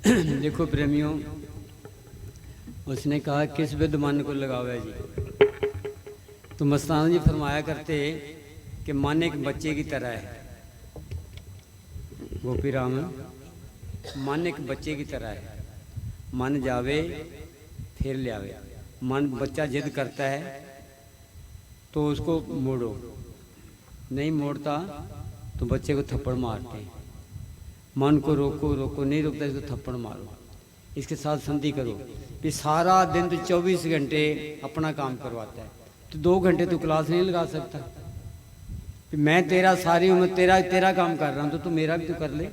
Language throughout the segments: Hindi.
देखो प्रेमियों, उसने कहा किस विध मन को लगावे जी। तो मस्ताना जी फरमाया करते कि मन एक बच्चे की तरह है। गोपी राम, मन एक बच्चे की तरह है। मन जावे फिर ले आवे। मन बच्चा जिद करता है तो उसको मोड़ो, नहीं मोड़ता तो बच्चे को थप्पड़ मारते हैं। मन को रोको रोको, नहीं रोकता इसको थप्पड़ मारो। इसके साथ संधि करो कि सारा दिन तो 24 घंटे अपना काम करवाता है, तो 2 घंटे तो क्लास नहीं लगा सकता। मैं तेरा सारी उम्र तेरा काम कर रहा हूँ तो तू मेरा भी तो कर ले।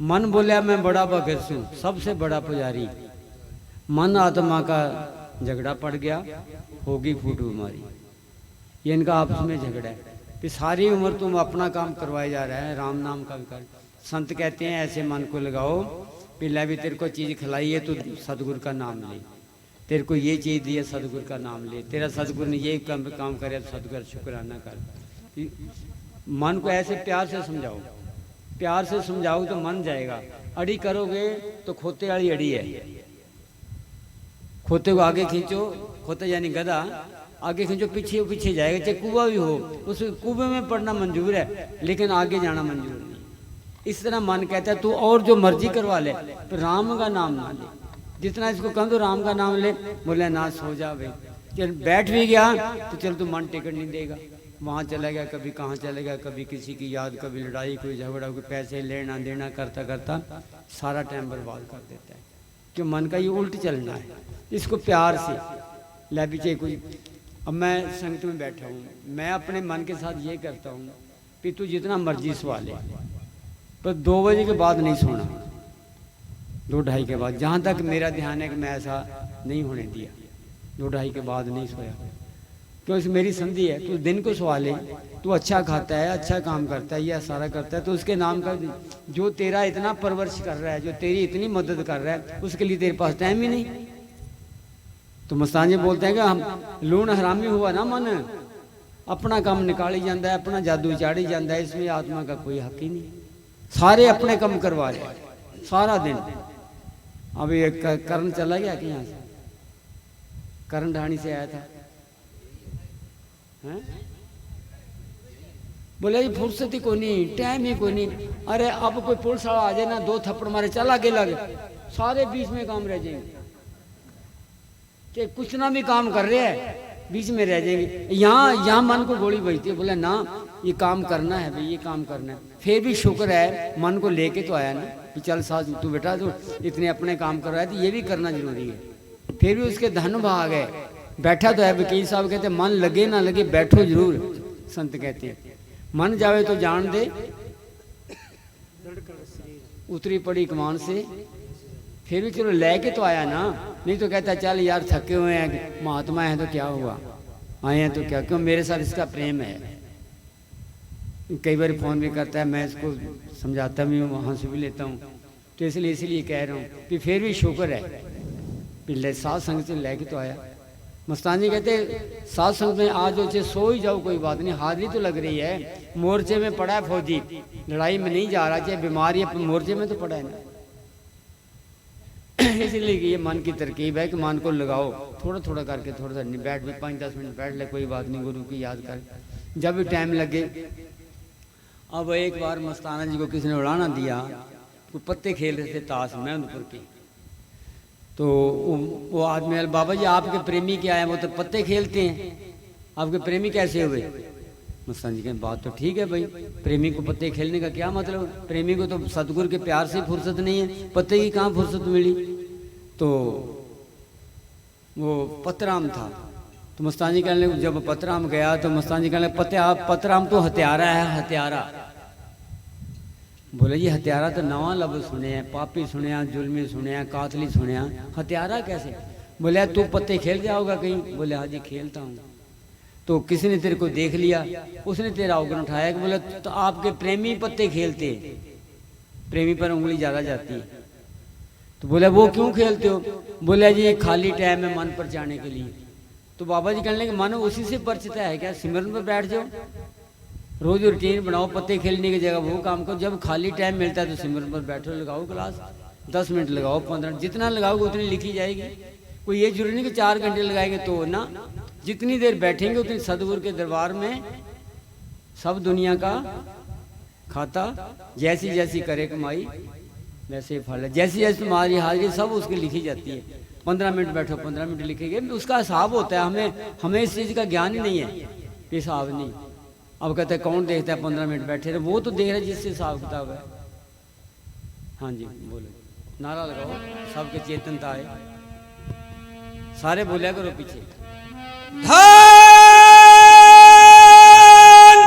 मन बोलिया मैं बड़ा भगत हूँ, सबसे बड़ा पुजारी। मन आत्मा का झगड़ा पड़ गया, होगी फूट बीमारी। ये इनका आपस में झगड़ा है कि सारी उम्र तुम अपना काम करवाए जा रहा है, राम नाम का भी कर। संत कहते हैं ऐसे मन को लगाओ, पिल्ला भी तेरे को चीज़ खिलाई है तो सतगुरु का नाम ले। तेरे को ये चीज़ दी है, सतगुरु का नाम ले। तेरा सतगुरु ने ये काम करे तो सतगुरु शुक्राना कर। मन को ऐसे प्यार से समझाओ, प्यार से समझाओ तो मन जाएगा। अड़ी करोगे तो खोते वाली अड़ी है। खोते को आगे खींचो, खोते यानी गधा, आगे खींचो पीछे पीछे जाएगा। चाहे कुआं भी हो, उस कुएं में पड़ना मंजूर है लेकिन आगे जाना मंजूर नहीं। इस तरह मन कहता है तू और जो मर्जी करवा ले, तो राम का नाम ना ले। जितना इसको कम तो राम का नाम ले। बोले ना सो जा भाई, चल बैठ भी गया तो चल तू मन टिकट नहीं देगा। वहाँ चला गया, कभी कहाँ चले गया, कभी किसी की याद, कभी लड़ाई, कोई झगड़ा, कोई पैसे लेना देना करता करता सारा टाइम बर्बाद कर देता है। क्यों? मन का ये उल्ट चलना है। इसको प्यार से ला पीछे कोई। अब मैं संगत में बैठा हूँ, मैं अपने मन के साथ ये करता हूँ कि तू जितना मर्जी सवा ले, पर 2 बजे के बाद नहीं सोना, 2-2:30 के बाद। जहाँ तक मेरा ध्यान है कि मैं ऐसा नहीं होने दिया, 2-2:30 के बाद नहीं सोया। क्यों? इस मेरी संधि है। तू दिन को सवा ले, तू अच्छा खाता है, अच्छा काम करता है, यह सारा करता है, तो उसके नाम का जो तेरा इतना परवरिश कर रहा है, जो तेरी इतनी मदद कर रहा है, उसके लिए तेरे पास टाइम ही नहीं। तो मस्तान जी बोलते हैं कि हम लूण हरामी हुआ ना मन, अपना काम निकाल ही जाता है, अपना जादू चाड़ी जाता है, इसमें आत्मा का कोई हक ही नहीं। सारे अपने काम करवा रहे सारा दिन। अब ये करण चला गया कि यहाँ से, करण ढाणी से आया था, बोले जी फुर्सत ही कोई नहीं, टाइम ही कोई नहीं। अरे अब कोई पुलिस वाला आ जाए ना, 2 थप्पड़ मारे, चला आगे लगे, सारे बीच में काम रह जाएंगे। कि कुछ ना भी काम कर रहे हैं, बीच में रह जाएंगे। यहाँ मन को गोली बजती है। बोले ना ये काम करना है भाई, ये काम करना है। फिर भी शुक्र है मन को लेके तो आया ना कि चल साथ तू बेटा, तो इतने अपने काम कर रहा है तो ये भी करना जरूरी है। फिर भी उसके धन भाग है, बैठा तो है। वकील साहब कहते मन लगे ना लगे बैठो जरूर। संत कहते हैं मन जावे तो जान दे, उतरी पड़ी कमान से। फिर भी चलो लेके तो आया ना, नहीं तो कहता चल यार थके हुए हैं, महात्मा है तो क्या हुआ, आए हैं तो क्या। क्यों? मेरे साथ इसका प्रेम है। कई बार फोन भी करता है, मैं इसको समझाता भी हूँ, हंस भी लेता हूँ। तो इसलिए कह रहा हूँ कि फिर भी शुक्र है पिल्ले सात संग से लेके तो आया। मस्तान जी कहते सात संग में आज उसे सो ही जाओ, कोई बात नहीं, हाजिरी तो लग रही है। मोर्चे में पड़ा है फौजी, लड़ाई में नहीं जा रहा, चाहे बीमारी है, मोर्चे में तो पड़ा है ना। इसलिए ये मन की तरकीब है कि मन को लगाओ, थोड़ा थोड़ा करके, थोड़ा सा बैठ भी 5-10 मिनट बैठ ले, कोई बात नहीं, गुरु की याद कर, जब भी टाइम लगे। अब एक बार मस्ताना जी को किसी ने उड़ाना दिया, कोई पत्ते खेल रहे थे ताश मेहंदपुर की। तो वो आदमी, बाबा जी आपके प्रेमी क्या है, वो तो पत्ते खेलते हैं, आपके प्रेमी कैसे हुए? मस्तान जी कहें बात तो ठीक है भाई, प्रेमी को पत्ते खेलने का क्या मतलब? प्रेमी को तो सतगुरु के प्यार से फुर्सत नहीं है, पत्ते की कहाँ फुर्सत मिली? तो वो पतराम था। तो मस्तान जी कहने, जब पतराम गया तो मस्तान जी कहने पतराम तो हत्यारा है, हत्यारा। बोले जी हत्यारा तो नवा लफ्ज़ सुने हैं, पापी सुने हैं, जुल्मी सुने हैं, कातली सुने हैं, हत्यारा कैसे? बोले तू पत्ते खेल जाओगा कहीं? बोले हाँ जी खेलता हूँ। तो किसी ने तेरे को देख लिया, उसने तेरा अवगुण उठाया कि बोले तो आपके प्रेमी पत्ते खेलते, प्रेमी पर उंगली ज़्यादा जाती है। तो बोले वो क्यों खेलते हो? बोले जी खाली टाइम में मन पर जाने के लिए। तो बाबा जी कहने लगे मन उसी से परिचित है क्या? सिमरन पर बैठ जाओ, रोज रूटीन बनाओ, पत्ते खेलने की जगह वो काम करो, जब खाली टाइम मिलता है तो सिमरन पर बैठो, लगाओ क्लास। 10 मिनट लगाओ, 15, जितना लगाओगे उतनी लिखी जाएगी। कोई ये जरूरी नहीं कि 4 घंटे लगाएंगे तो ना, जितनी देर बैठेंगे उतनी सतगुरु के दरबार में सब दुनिया का खाता, जैसी जैसी करे कमाई वैसे फल है। जैसी जैसी तुम्हारी हाजिरी सब उसकी लिखी जाती है। 15 मिनट बैठो, 15 मिनट लिखेंगे, उसका हिसाब होता है। हमें इस चीज़ का ज्ञान ही नहीं है, हिसाब नहीं। अब कहते हैं कौन देखता है 15 मिनट बैठे रहे, वो तो देख रहे जिससे हिसाब किताब है। हाँ जी बोलो, नारा लगाओ, सबके चेतनता आए, सारे बोलिया करो पीछे।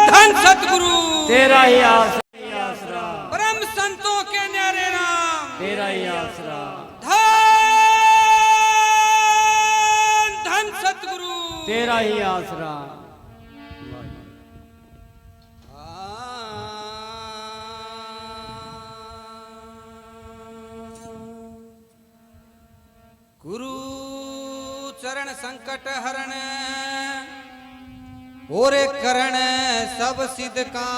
धन सतगुरु तेरा ही आसरा, परम संतों के न्यारे नाम तेरा ही आसरा। धन सतगुरु तेरा ही आसरा। गुरु चरण संकट हरण और करण सब सिद्ध का।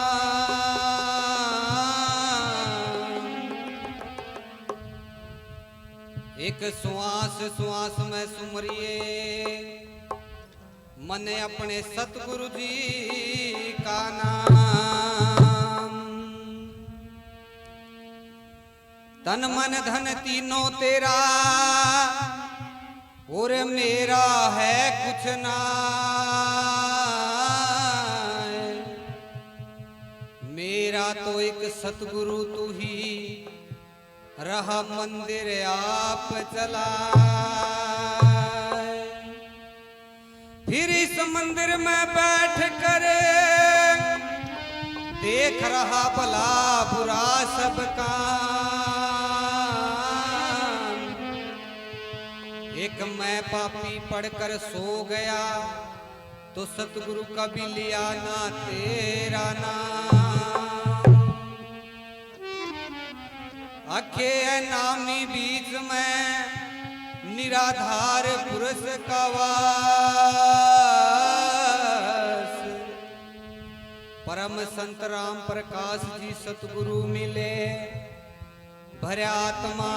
एक श्वास श्वास में सुमरिए मन अपने सतगुरु जी का नाम। तन मन धन तीनों तेरा और मेरा है कुछ ना। मेरा तो एक सतगुरु तू ही रहा, मंदिर आप चला। फिर इस मंदिर में बैठ कर देख रहा भला बुरा सबका। एक मैं पापी पढ़कर सो गया तो सतगुरु कभी लिया ना तेरा नाम। अखे नामी बीच में निराधार पुरुष का वास। परम संत राम प्रकाश जी सतगुरु मिले भरे आत्मा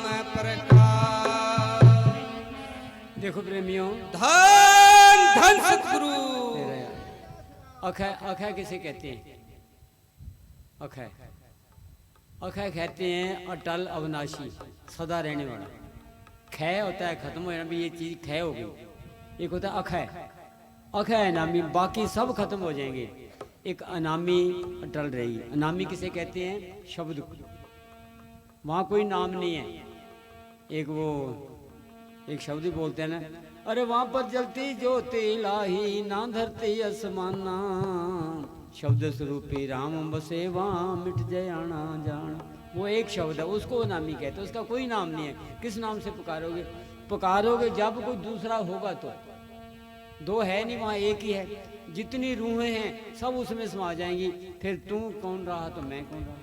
में प्रकाश। देखो प्रेमियों, धन धन सतगुरु। अखय, अखय किसे कहते हैं? अखय, अखय कहते हैं अटल अविनाशी, सदा रहने वाला। खय होता है खत्म हो जाना, भी ये चीज खय हो गई। एक होता है अखय, अखय अनामी, बाकी सब खत्म हो जाएंगे, एक अनामी अटल रही। अनामी किसे कहते हैं? शब्द को, वहाँ कोई नाम नहीं है। एक वो एक शब्द ही बोलते हैं ना, अरे वहाँ पर जलती ज्योति लाही ना धरती आसमाना, शब्द स्वरूपी राम बसे वहाँ मिट जाना जान। वो एक शब्द है, उसको नामी कहते हैं। उसका कोई नाम नहीं है। किस नाम से पुकारोगे? पुकारोगे जब कोई दूसरा होगा तो। दो है नहीं, वहाँ एक ही है। जितनी रूहें हैं सब उसमें समा जाएंगी। फिर तू कौन रहा तो मैं कौन रहा।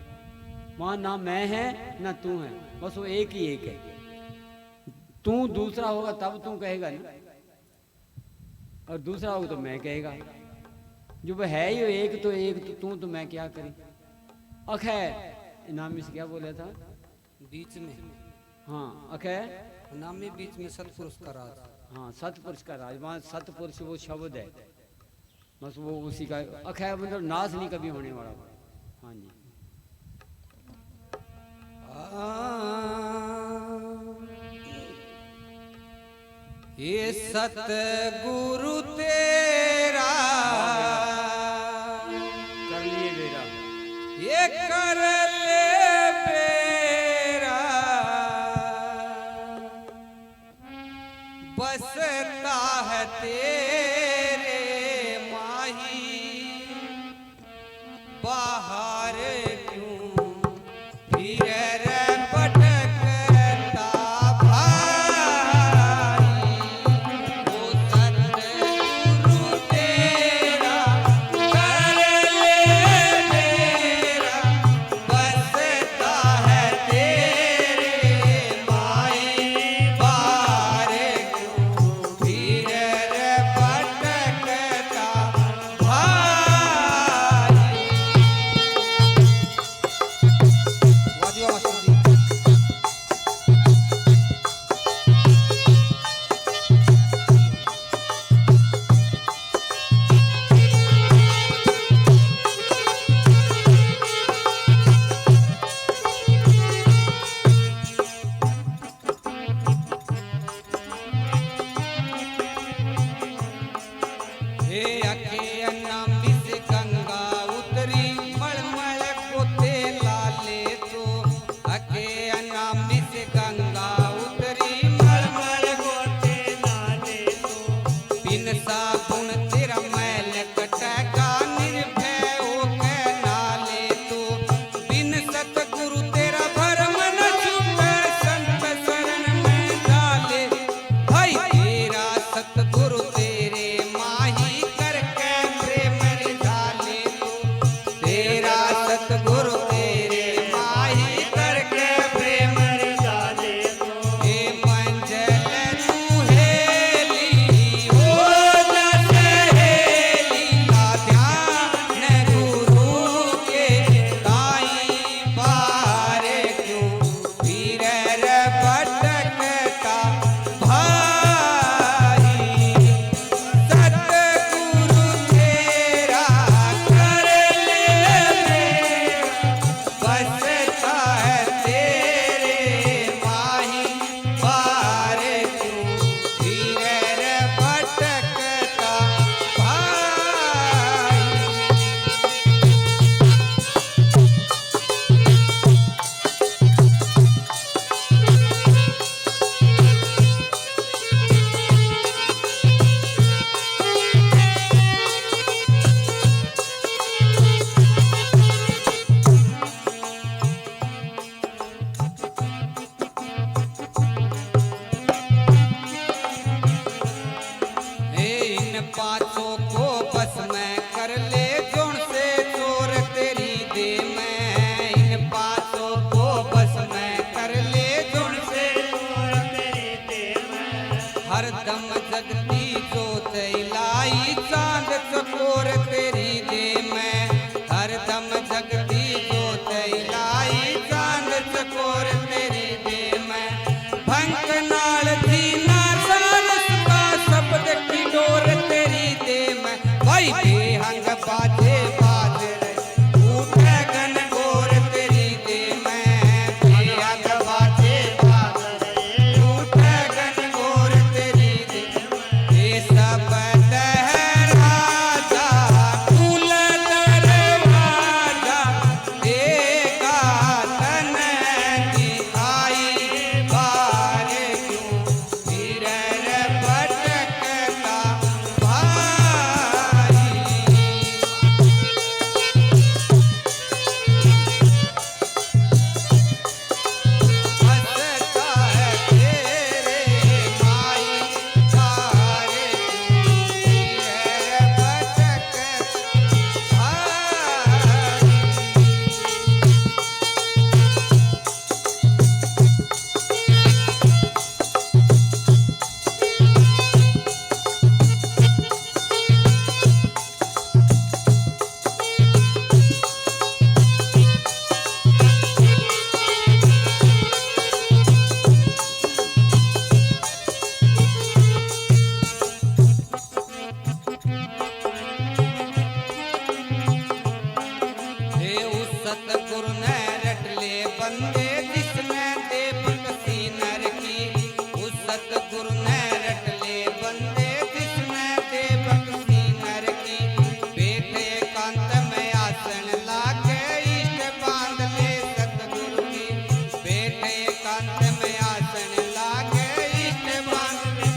वहाँ ना मैं है ना तू है, बस वो एक ही एक है। तू दूसरा होगा तब तू कहेगा ना, और दूसरा होगा तो मैं कहेगा। जो वो है ही एक, तो एक तो तू तो मैं क्या करी। अखय नामी से क्या बोला था? बीच में, हाँ अखय नामी बीच में सतपुरुष का राज। हाँ सतपुरुष का राज, वहाँ सतपुरुष वो शब्द है, बस वो उसी का अखय, मतलब नाश नहीं कभी होने वाला। हाँ जी। ये सतगुरु तेरा कर लिए बेरा, ये कर ले बेरा, बसता है तेरे माही बाहर क्यों फिर रे भटकता भाई। वो सतगुरु तेरा कर ले मेरा, बसता है तेरे माई बाहर क्यों फिर रे भटकता भाई। वादियों जगती जोत लाई, चांद चकोर तेरी दे मैं हरदम जगती जोत लाई, चांद चकोर तेरी दे मैं भंक नाल जीना सारस का शब्द की डोर तेरी दे मैं भाई बेहंग बाजे बाज रे उठे गन गोर तेरी दे मैं बेहंग बाजे बाज रे उठे गन गोर तेरी दे ये सब राजा कुल दरवाजा देगा तन दिखाई बारे क्यों फिर भटकता भाई हंसता है तेरे माई बारे क्यों फिर भटकता भाई हे उस सतगुरु ने रट ले बंदे जिसने दे बख्शी नर की, उस सतगुरु ने रट ले बंदे जिसने दे बख्शी नर की, बैठे एकांत में आसन लाके इष्ट बांध ले सतगुरु की, बैठे एकांत में आसन लाके इष्ट बांध ले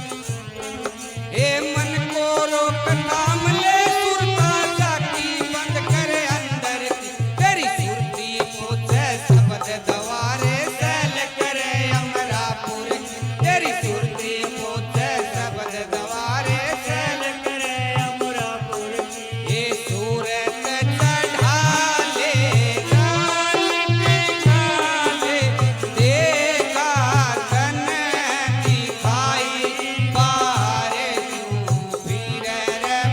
हे मन को रोक थाम ले सुरता जाकी बंद करे अंदर की, तेरी सुरती पूछे शब्द दवारे सैल करे अमरापुर की, तेरी सुरती पूछे शब्द दवारे सैल करे अमरापुर की, ये सूरत चढ़ा ले जान दिखा ले देगा तन दिखाई बारे क्यों फिर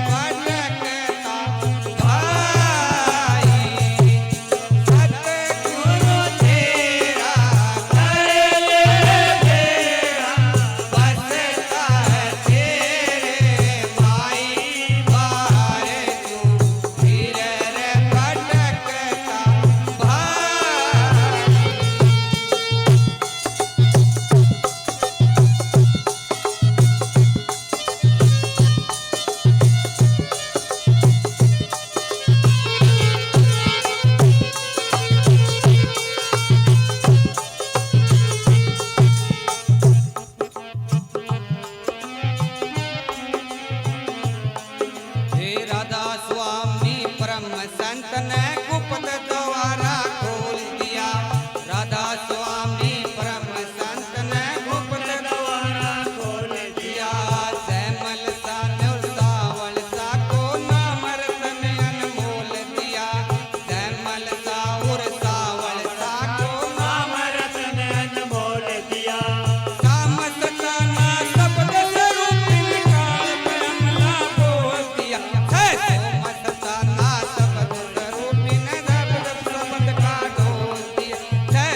भटकता भाई सतगुरु तेरा कर ले बेड़ा बसता है तेरे माई बारे क्यों फिर भटकता भाई हे राधा स्वामी परम संत ने गुप्त द्वारा खोल दिया, राधा स्वामी परम संत ने गुप्त द्वारा खोल दिया, सैमल सा और सावल सा को नाम रतन अनमोल दिया, सैमल सा और सावल सा को नाम रतन अनमोल दिया, सामत का ना शब्द स्वरूप निकाल पे अमला बोल दिया, है मस्ता ना शब्द स्वरूप ने शब्द का डोल दिया, है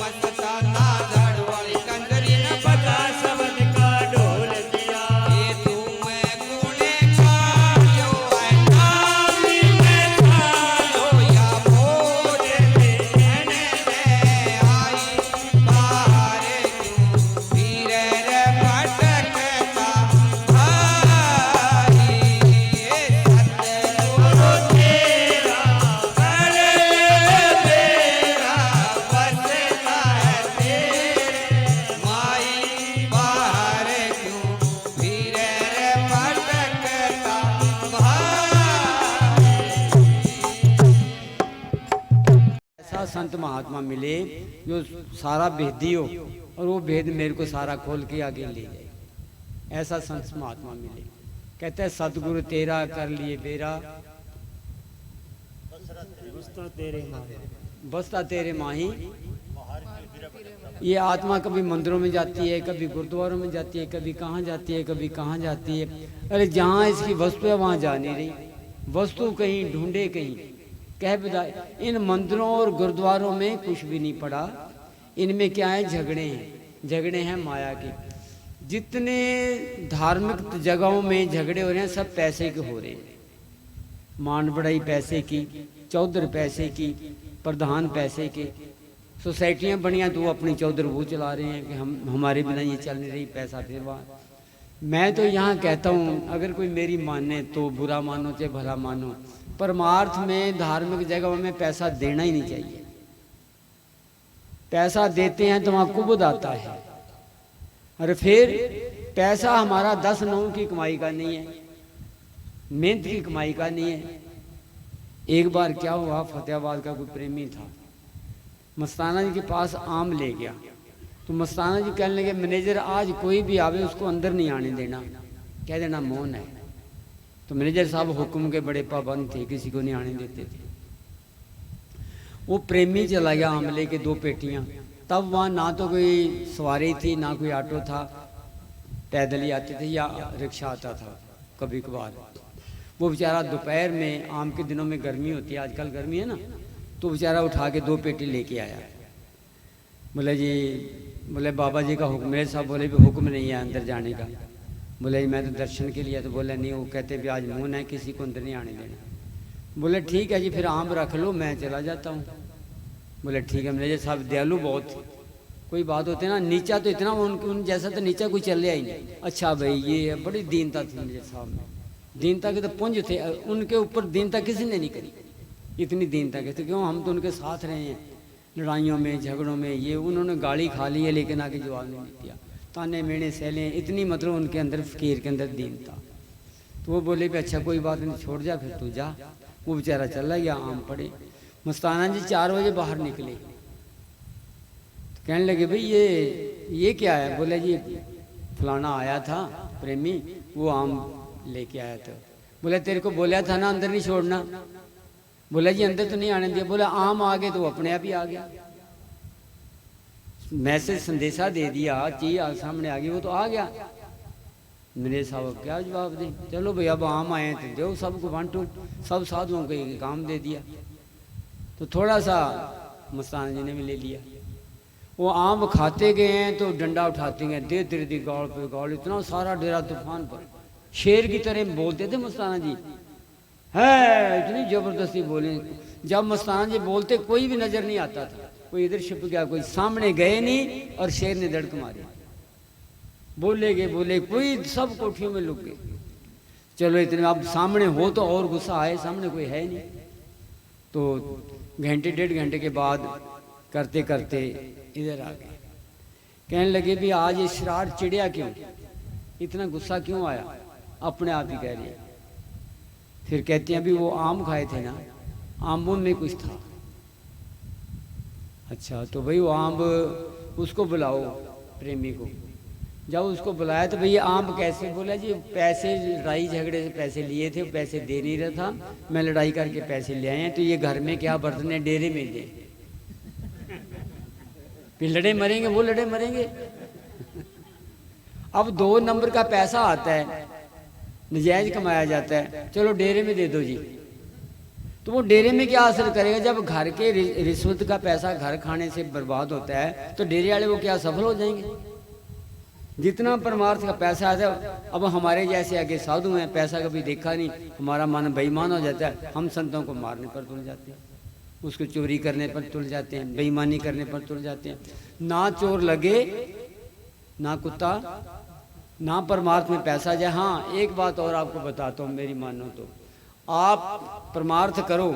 मस्ता ना झाड़ वाली कंजरी ने बता शब्द का डोल दिया, ये तू मैं गुणे खायो है नामी में खायो या मोज लेने आई बारे क्यों फिर भटकता भाई ये सतगुरु तेरा कर ले बेड़ा बसता है तेरे माई बारे क्यों फिर भटकता भाई ऐसा संत महात्मा मिले जो सारा भेदी हो और वो भेद मेरे को सारा खोल के आगे ले जाए, ऐसा संत महात्मा मिले। कहते हैं सतगुरु तेरा कर लिए बेरा बसता तेरे माही ये आत्मा कभी मंदिरों में जाती है, कभी गुरुद्वारों में जाती है, कभी कहाँ जाती है, कभी कहाँ जाती है। अरे जहाँ इसकी वस्तु है वहाँ जा नहीं रही, वस्तु कहीं ढूंढे कहीं। कह बता, इन मंदिरों और गुरुद्वारों में कुछ भी नहीं पड़ा। इनमें क्या है, झगड़े हैं, झगड़े हैं माया के। जितने धार्मिक जगहों में झगड़े हो रहे हैं सब पैसे के हो रहे हैं। मान बढ़ाई पैसे की, चौधर पैसे की, प्रधान पैसे के। सोसाइटियाँ बढ़िया तो वो अपनी चौधर वो चला रहे हैं कि हम हमारे बिना ये चल नहीं रही, पैसा फिर वहाँ। मैं तो यहाँ कहता हूँ, अगर कोई मेरी माने तो बुरा मानो चाहे भला मानो, परमार्थ में धार्मिक जगहों में पैसा देना ही नहीं चाहिए। पैसा देते हैं तो वहाँ कुबुद आता है। अरे फिर पैसा हमारा 10-9 की कमाई का नहीं है, मेहनत की कमाई का नहीं है। एक बार क्या हुआ, फतेहाबाद का कोई प्रेमी था, मस्ताना जी के पास आम ले गया। तो मस्ताना जी कहने लगे, मैनेजर आज कोई भी आवे उसको अंदर नहीं आने देना, कह देना मौन है। तो मैनेजर साहब हुक्म के बड़े पाबंद थे, किसी को नहीं आने देते थे। वो प्रेमी चला गया आम लेके 2 पेटियां। तब वहाँ ना तो कोई सवारी थी ना कोई ऑटो था, पैदल ही आते थे या रिक्शा आता था कभी कभार। वो बेचारा दोपहर में, आम के दिनों में गर्मी होती है, आजकल गर्मी है ना, तो बेचारा उठा के 2 पेटी लेके आया। बोले जी, बोले बाबा जी का हुक्म। मेरे साहब बोले भी हुक्म नहीं है अंदर जाने का। बोले जी मैं तो दर्शन के लिए। तो बोले नहीं, वो कहते भी आज मौन है, किसी को अंदर नहीं आने देना। बोले ठीक है जी, फिर आम रख लो, मैं चला जाता हूँ। बोले ठीक है। मेरे साहब दयालु बहुत, कोई बात होती है ना, नीचा तो इतना उन जैसा तो नीचा कोई चल ही नहीं। अच्छा भाई, ये है, बड़ी दीनता थी मेरे साहब में। दीनता के तो पुंज थे, उनके ऊपर दीनता किसी ने नहीं करी, इतनी दीनता के थे। क्यों, हम तो उनके साथ रहे हैं लड़ाइयों में झगड़ों में। ये उन्होंने गाली खा ली है लेकिन आगे जवाब नहीं दिया, ताने मेने सहले, इतनी मतलब उनके अंदर फकीर के अंदर दीनता। तो वो बोले भी अच्छा कोई बात नहीं, छोड़ जा, फिर तू जा। वो बेचारा चला गया, आम पड़े। मस्ताना जी 4 बजे बाहर निकले, तो कहने लगे भाई ये क्या है। बोले जी फलाना आया था प्रेमी, वो आम लेके आया था। बोले तेरे को बोला था ना अंदर नहीं छोड़ना। बोला जी अंदर तो नहीं आने दिया। बोला आम आ गए तो वो अपने आप ही आ गया, मैसेज संदेशा दे दिया, चीज सामने आ गई, वो तो आ गया। मेरे साहब क्या जवाब दें, चलो भाई अब आम आए तो दो सबको बांटो, सब साधुओं को काम दे दिया। तो थोड़ा सा मस्ताना जी ने भी ले लिया। वो आम खाते गए हैं तो डंडा उठाते गए, दे तेरे दी गाड़ पे गाड़, इतना सारा डेरा तूफान पर। शेर की तरह बोलते थे मस्ताना जी, है इतनी जबरदस्ती बोले। जब मस्ताना जी बोलते कोई भी नजर नहीं आता था, कोई इधर छिप गया, कोई सामने गए नहीं, और शेर ने धड़क मारी। बोले कोई, सब कोठियों में लुक गए। चलो इतने, अब सामने हो तो और गुस्सा आए, सामने कोई है नहीं। तो घंटे 1.5 घंटे के बाद करते करते इधर आ गए। कहने लगे भी आज ये शरारत चिड़िया क्यों, इतना गुस्सा क्यों आया, अपने आप ही कह रही है। फिर कहते हैं अभी वो आम खाए थे ना, आमों में कुछ था। अच्छा तो भाई वो आम, उसको बुलाओ प्रेमी को। जब उसको बुलाया तो भैया आम कैसे। बोला जी पैसे, लड़ाई झगड़े से पैसे लिए थे, पैसे दे नहीं रहा था, मैं लड़ाई करके पैसे ले आए हैं। तो ये घर में क्या बर्तने, डेरे में दे, फिर लड़े मरेंगे, वो लड़े मरेंगे। अब 2 नंबर का पैसा आता है, नजायज कमाया जाता है, चलो डेरे में दे दो जी। तो वो डेरे में क्या असर करेगा, जब घर के रिश्वत का पैसा घर खाने से बर्बाद होता है तो डेरे वाले वो क्या सफल हो जाएंगे। जितना परमार्थ का पैसा आता है, अब हमारे जैसे आगे साधु हैं, पैसा कभी देखा नहीं, हमारा मन बेईमान हो जाता है, हम संतों को मारने पर तुल जाते हैं, उसको चोरी करने पर तुल जाते हैं, बेईमानी करने पर तुल जाते हैं। ना चोर लगे ना कुत्ता, ना परमार्थ में पैसा जाए। हाँ एक बात और आपको बताता हूँ, मेरी मानो तो आप परमार्थ करो,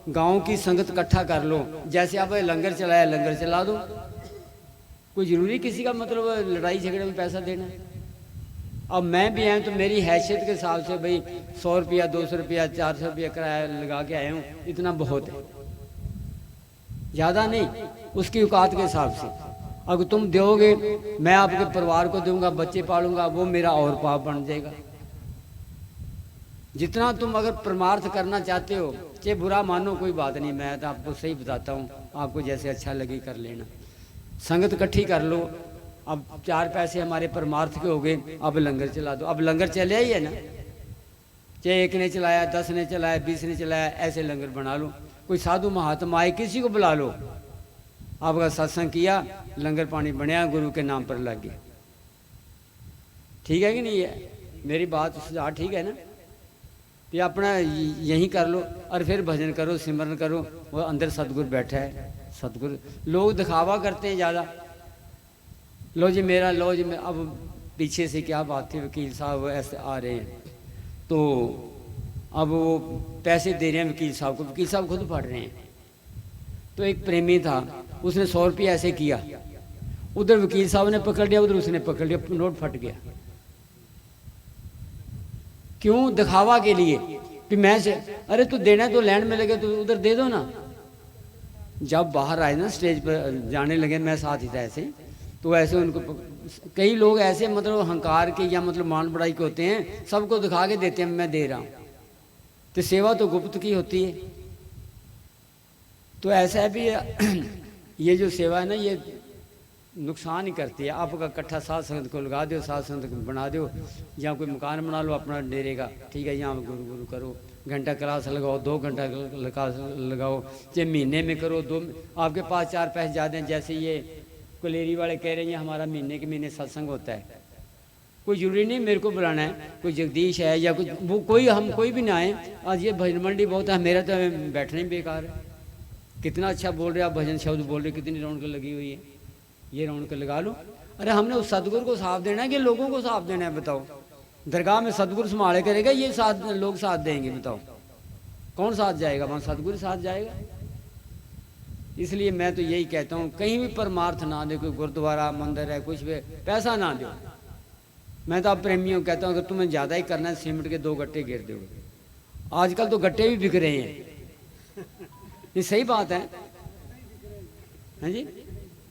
गांव की संगत इकट्ठा कर लो। जैसे आप लंगर चलाया, लंगर चला दो, कोई जरूरी किसी का मतलब लड़ाई झगड़े में पैसा देना। अब मैं भी आया तो मेरी हैसियत के हिसाब से भाई 100 रुपया, 200 रुपया, 400 रुपया किराया लगा के आया हूँ, इतना बहुत है, ज़्यादा नहीं, उसकी औकात के हिसाब से। अगर तुम दोगे, मैं आपके परिवार को दूंगा, बच्चे पालूंगा, वो मेरा और पाप बन जाएगा। जितना तुम अगर परमार्थ करना चाहते हो, चाहे बुरा मानो कोई बात नहीं, मैं तो आपको सही बताता हूँ, आपको जैसे अच्छा लगे कर लेना। संगत इकट्ठी कर लो, अब 4 पैसे हमारे परमार्थ के हो गए, अब लंगर चला दो। अब लंगर चले ही है ना, चाहे एक ने चलाया, 10 ने चलाया, 20 ने चलाया, ऐसे लंगर बना लो। कोई साधु महात्मा आए, किसी को बुला लो, आपका सत्संग किया, लंगर पानी बनया, गुरु के नाम पर लग गया। ठीक है कि नहीं है? मेरी बात सुझाव ठीक है ना? ये अपना यहीं कर लो और फिर भजन करो, सिमरन करो, वो अंदर सतगुरु बैठा है। सतगुरु, लोग दिखावा करते हैं ज़्यादा, लो जी मेरा, लो जी मैं। अब पीछे से क्या बात थी, वकील साहब ऐसे आ रहे हैं, तो अब वो पैसे दे रहे हैं वकील साहब को, वकील साहब खुद फट रहे हैं। तो एक प्रेमी था, उसने 100 रुपये ऐसे किया, उधर वकील साहब ने पकड़ लिया, उधर उसने पकड़ लिया, नोट फट गया। क्यों? दिखावा के लिए कि मैं से, अरे तू देना है तो लैंड में लगे तो उधर दे दो ना। जब बाहर आए ना, स्टेज पर जाने लगे, मैं साथ ही था ऐसे, तो ऐसे उनको कई लोग ऐसे मतलब अहंकार के या मतलब मान बढ़ाई के होते हैं, सबको दिखा के देते हैं मैं दे रहा हूँ, तो सेवा तो गुप्त की होती है। तो ऐसा है भी ये जो सेवा है ना, ये नुकसान ही करती है। आपका इकट्ठा साध संगत को लगा दो, साध संगत को बना दो, या कोई मकान बना लो अपना डेरे का, ठीक है, यहाँ गुरु गुरु करो, घंटा क्लास लगाओ, 2 घंटा क्लास लगाओ, चाहे महीने में करो, 2, आपके पास 4 पैसे ज़्यादा हैं। जैसे ये कुलेरी वाले कह रहे हैं हमारा महीने के महीने सत्संग होता है, कोई जरूरी नहीं मेरे को बुलाना है, कोई जगदीश है या कुछ, वो कोई, हम कोई भी ना आए। आज ये भजन मंडी बहुत है, मेरा तो बैठना ही बेकार है। कितना अच्छा बोल रहे आप, भजन शब्द बोल रहे, कितनी रौनक लगी हुई है, ये रौनक लगा लो। अरे हमने उस सतगुरु को साथ देना है कि लोगों को साथ देना है? बताओ, दरगाह में सतगुरु संभाले करेगा, ये साथ लोग साथ देंगे? बताओ कौन साथ जाएगा? वहाँ सतगुरु साथ जाएगा। इसलिए मैं तो यही कहता हूँ, कहीं भी परमार्थ ना दे, कोई गुरुद्वारा मंदिर है, कुछ भी पैसा ना दो। मैं तो आप प्रेमियों कहता हूँ, अगर तुम्हें ज़्यादा ही करना है, सीमेंट के 2 गट्टे गिर दो। आजकल तो गट्टे भी बिक रहे हैं, ये सही बात है, हाँ जी,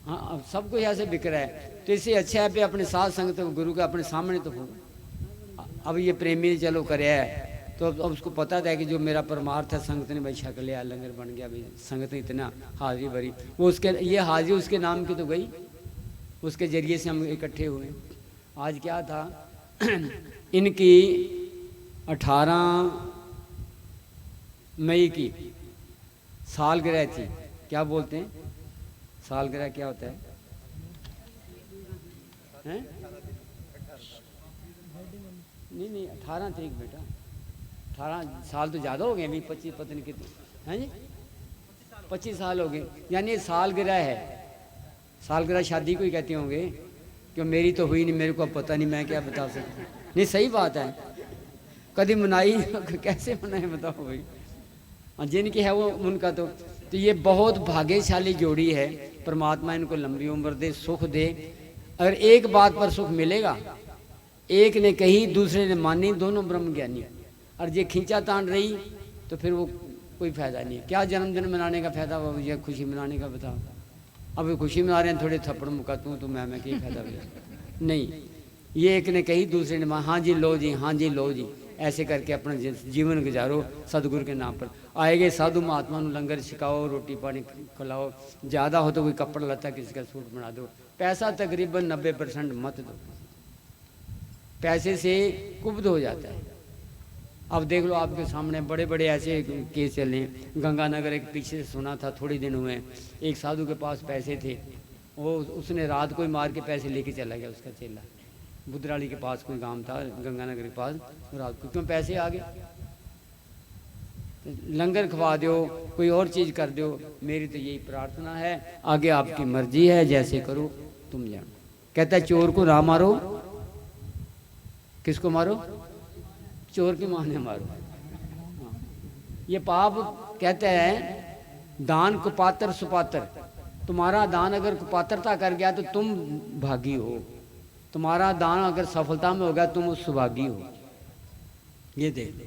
हाँ, अब सब कुछ ऐसे बिक रहा है। तो इससे अच्छा है पे अपने साथ संगत गुरु का अपने सामने तो हो। अब ये प्रेमी चलो करे है, तो अब उसको पता था कि जो मेरा परमार्थ है, संगत ने भाई छक लिया, लंगर बन गया, भाई संगत ने इतना हाजिरी भरी, वो उसके ये हाजिरी उसके नाम की तो गई, उसके जरिए से हम इकट्ठे हुए। आज क्या था इनकी 18 मई की सालगिरह थी। क्या बोलते हैं सालगिरह, क्या होता है? हैं? नहीं 18 तारीख बेटा, 18 साल तो ज़्यादा हो गए, अभी 25 पता नहीं कितने हैं जी, 25 साल हो गए। यानी ये सालगिरह है। सालगिरह शादी को ही कहते होंगे, क्यों मेरी तो हुई नहीं, मेरे को अब पता नहीं, मैं क्या बता सकता। नहीं सही बात है, कभी मनाई कैसे मनाए बताओ भाई। जिनकी है वो उनका तो ये बहुत भाग्यशाली जोड़ी है। परमात्मा इनको लंबी उम्र दे, सुख दे। अगर एक बात पर सुख मिलेगा, एक ने कही दूसरे ने मानी, दोनों ब्रह्म ज्ञानी। और ये खींचा तान रही तो फिर वो कोई फ़ायदा नहीं है। क्या जन्मदिन मनाने का फ़ायदा हुआ? मुझे खुशी मनाने का बताओ। अब खुशी मना रहे हैं, थोड़े थप्पड़ मुकाता हूँ तो मैं क्या फ़ायदा हुआ? नहीं, ये एक ने कही दूसरे ने मान, हाँ जी लो जी, हाँ जी लो जी, ऐसे करके अपना जीवन गुजारो सतगुरु के नाम पर। आएगे साधु महात्मा लंगर छिकाओ, रोटी पानी खिलाओ, ज़्यादा हो तो कोई कपड़ा लता किसी का सूट बना दो। पैसा तकरीबन 90% मत दो, पैसे से कुब्ध हो जाता है। अब देख लो आपके सामने बड़े बड़े ऐसे केस चले। गंगानगर एक पीछे से सुना था, थोड़ी दिन हुए, एक साधु के पास पैसे थे, वो उसने रात को ही मार के पैसे लेके चला गया उसका चेला। बुधराली के पास कोई गांव था गंगानगर के पास, रात को क्यों पैसे आ गए। लंगर खवा दो, कोई और चीज़ कर दो। मेरी तो यही प्रार्थना है, आगे आपकी मर्जी है, जैसे करो तुम जानो। कहता है चोर को ना मारो, किसको मारो? चोर की माने मारो। ये पाप कहते हैं दान कुपात्र सुपात्र। तुम्हारा दान अगर कुपात्रता कर गया तो तुम भागी हो, तुम्हारा दान अगर सफलता में हो गया तुम उस सुभागी हो। ये देख लो,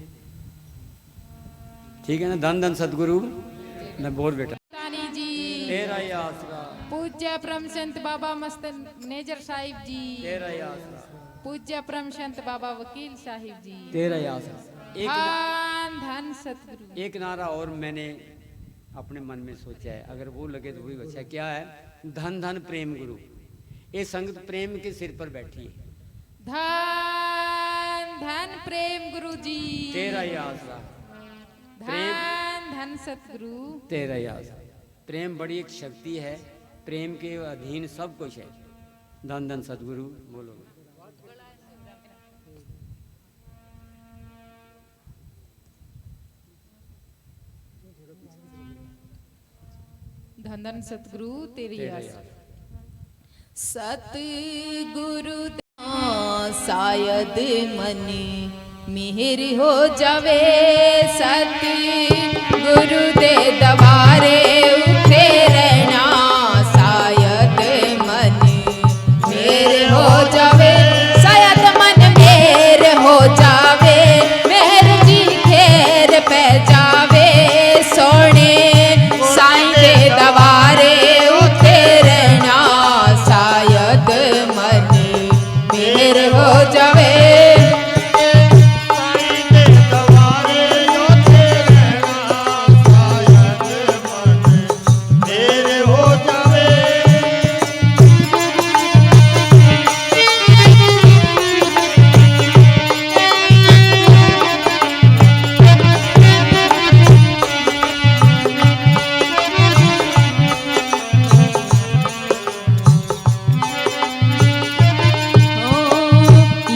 ठीक है ना। धन धन सतगुरु मैं बोल बेटा जी, तेरा ही आसरा, पूज्य परम संत बाबा मस्त नेजर साहिब जी, तेरा ही आसरा, पूज्य परम संत बाबा वकील साहिब जी, तेरा ही आसरा। धन धन सतगुरु। एक नारा और मैंने अपने मन में सोचा है, अगर वो लगे तो वही अच्छा। क्या है? धन धन प्रेम गुरु, ये संगत प्रेम के सिर पर बैठी है। धन धन प्रेम गुरु जी, तेरा ही आसरा, धन धन सतगुरु, तेरा ही आसरा। प्रेम बड़ी एक शक्ति है, प्रेम के अधीन सब कुछ है। धन धन सतगुरु बोलो। धन धन सतगुरु तेरी तेरा ही आस। आसरा। सतगुरु शायद मन मिहिर हो जावे, सतगुरु दे दवारे उठे रहना, शायद मन मेर हो जावे, शायद मन मेर हो जावे, मेहर जी खेर पे जावे, सोने साईं दे दवारे उठे रहना, शायद मन मेर हो जावे।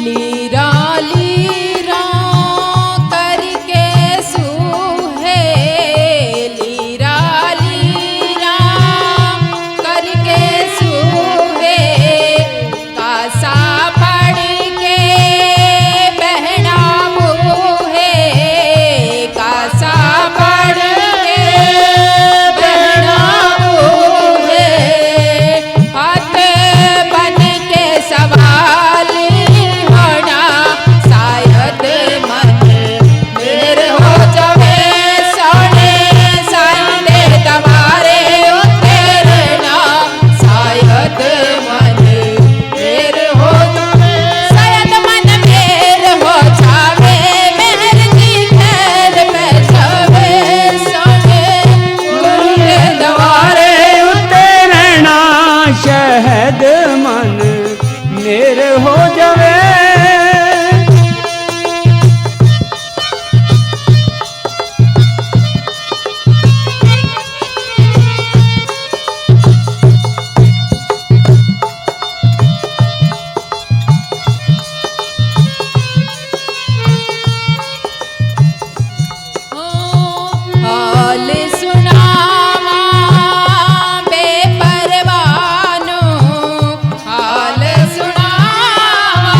लीरा लीरा करके सूहे, लीरा लीरा करके सूहे, कासा पड़ के बहना बूहे, कासा पड़ के बहना बूहे, हाथ बन के सवाल होना, शायद मन मेर हो जावे, सोने साईं दे दवारे उठे रहना, शायद मन मेर हो जावे, शायद मन मेर हो जावे, मेहर जी खैर पे जावे, सोने गुरु दे दवारे उठे रहना, शहद मन मेरे हो जावे। हाल सुनावा बेपरवानो, हाल सुनावा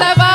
सवा